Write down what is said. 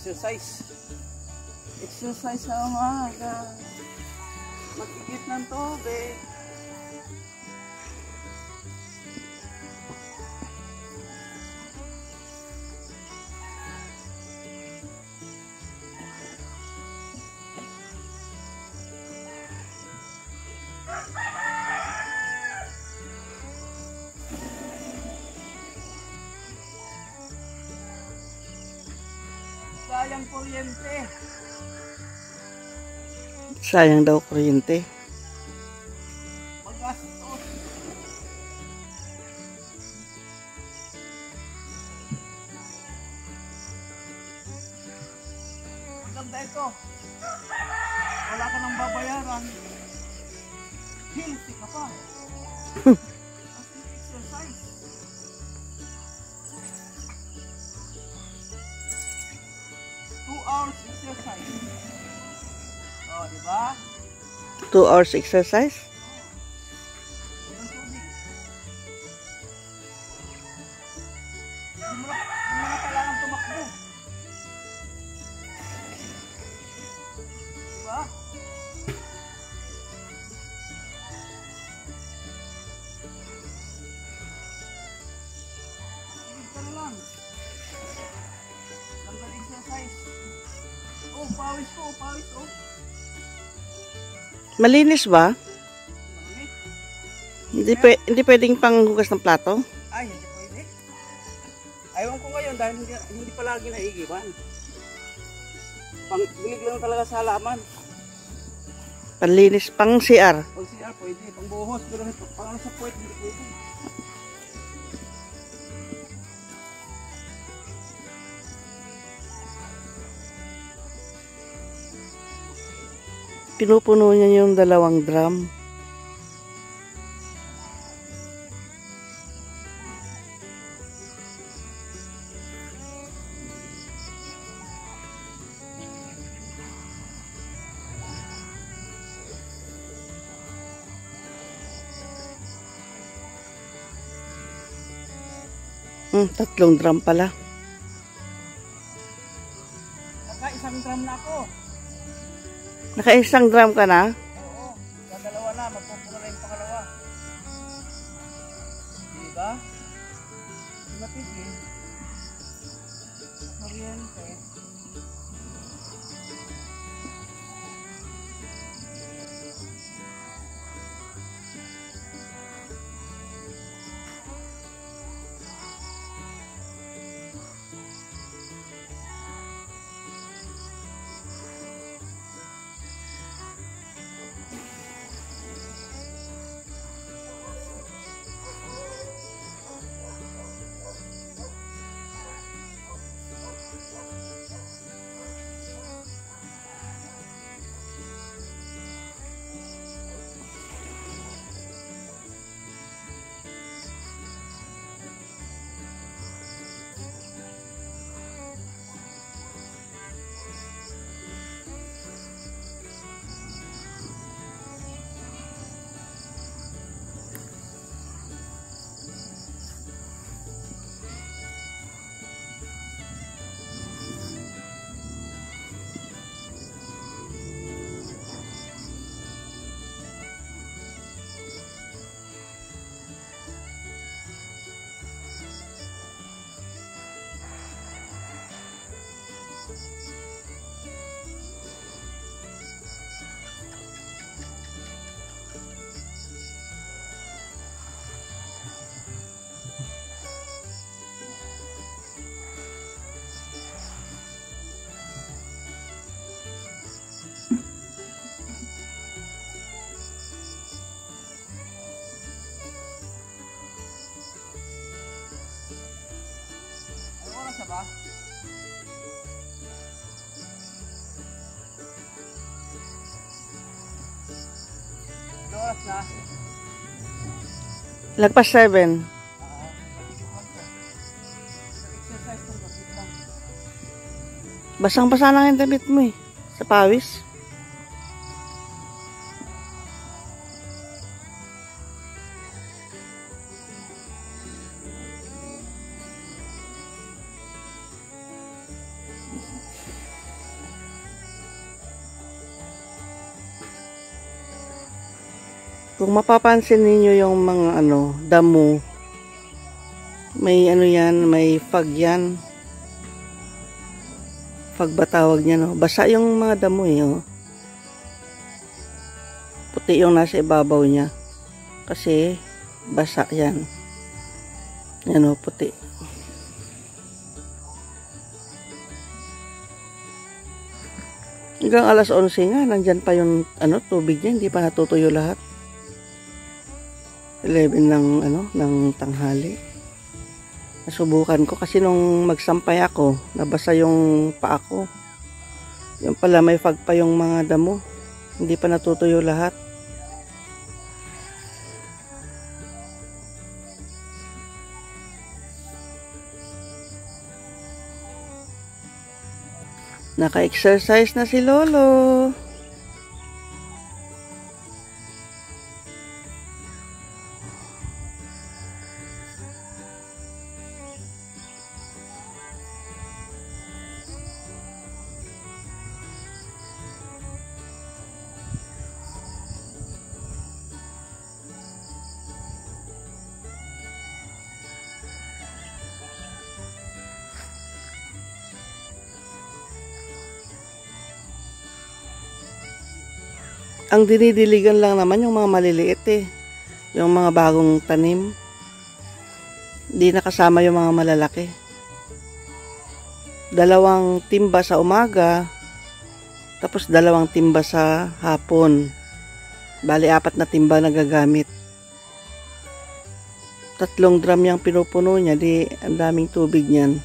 exercise. Exercise sa umaga. Mag-igit ng tubig. Sayang kuryente. Sayang daw kuryente. Magastos. Maganda ito. Wala ka nang babayaran. Healthy ka pa. Exercise. 2 hours exercise. Oh, di ba? 2 hours exercise? Hindi mo na kailangan tumakbo. Di ba? Sige ka na lang. Tanggal exercise. Oh, pawis ko, pawis oh. Malinis ba? Malamig. Hindi pwedeng panghugas ng plato? Ay, hindi pwede. Ayaw ko ngayon dahil hindi palagi naigiban. Bilig lang talaga sa halaman. Panlinis, pang CR. Pag CR pwede, pang buhos, pero pang sa puwet hindi pwede. Pinupuno niya yung 2 drum. 3 drum pala. Naka-1 drum na ako. Naka-1 drum ka na? Oo, dalawa na, magpupuno na yung pangalawa. Diba? Matindi. Kuryente. Oras na ba? Oras na? Lagpas 7. Exercise ng bakit lang. Basang-basa lang yung damit mo eh. Sa pawis. Kung mapapansin ninyo yung mga damo, may yan, may fog yan. Fog ba tawag niya, no? Basa yung mga damo oh. Puti yung nasa ibabaw niya. Kasi basa yan. Yan puti. Hanggang alas 11 nga, nandyan pa yung tubig niya, hindi pa natutuyo lahat. 11 ng tanghali. Nasubukan ko kasi nung magsampay ako, nabasa yung paa ko. Yung pala may fog pa yung mga damo. Hindi pa natutuyo lahat. Naka-exercise na si Lolo. Ang dinidiligan lang naman yung mga maliliit yung mga bagong tanim. Hindi nakasama yung mga malalaki. 2 timba sa umaga, tapos 2 timba sa hapon. Bali 4 na timba na gagamit. 3 drum yung pinupuno niya, di ang daming tubig niyan.